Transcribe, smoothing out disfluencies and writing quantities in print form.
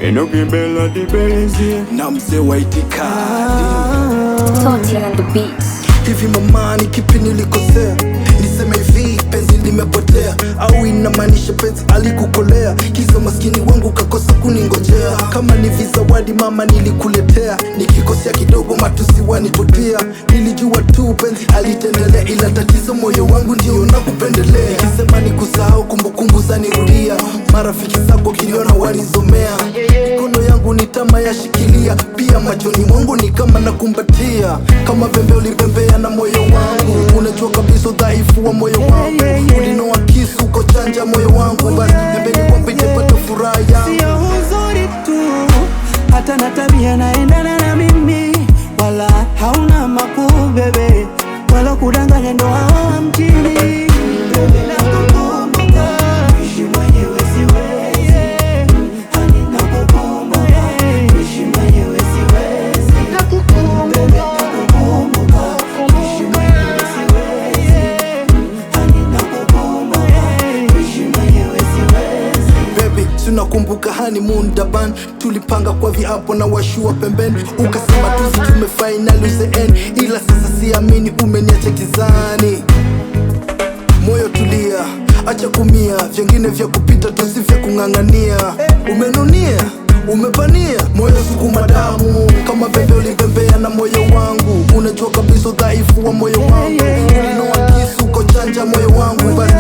Enoki Bella di Benzi na mzee wa itikadi. Toti on the beats. Hivi mamani kipi nilikosea? Niseme hivi penzi limepotea, au inamaanisha penzi alikukolea? Kisa maskini wangu kakosa kuningojea. Kama ni vizawadi mama nilikuletea, nikikosea kidogo matusi waniputia. Nilijua tu penzi alitendelea, ila tatizo moyo wangu ndio nakupendelea. Nikisema nikusahau kumbukumbu zanirudia, marafiki zako kiniona wanizomea. Mikono yangu ni tama yashikilia, pia machoni mwangu ni kama nakumbatia. Kama pembe ulipembea na moyo wangu, unajua kabisa udhaifu wa moyo wangu. Ulinoa kisu kochanja moyo wangu, basi pembeni kwamba itapata furaha yangu. Sio uzuri tu, hata na tabia naendana na mimi. Wala hauna makuu bebe, wala kudanganya ndo hawa mjini. Nakukumbuka, kuishi mwenyewe siwezi. Hani nakukumbuka, kuishi mwenyewe siwezi. Nakukumbuka, kuishi mwenyewe siwezi. Hani nakukumbuka, kuishi mwenyewe siwezi. Baby, tunakumbuka honeymoon daban, tulipanga kwa viapo na washua pembeni. Ukasema tuzi tumefinali uzeeni, ila sasa siamini umeniacha gizani. Moyo tulia, acha kumia, vyengine vya kupita tusi vya kung'ang'ania. Umenunia, umepania, moyo sukuma damu. Kama bebe ulibembea na moyo wangu, unajua kabisa udhaifu wa moyo wangu. Ulinoa kisu kochanja moyo wangu, basi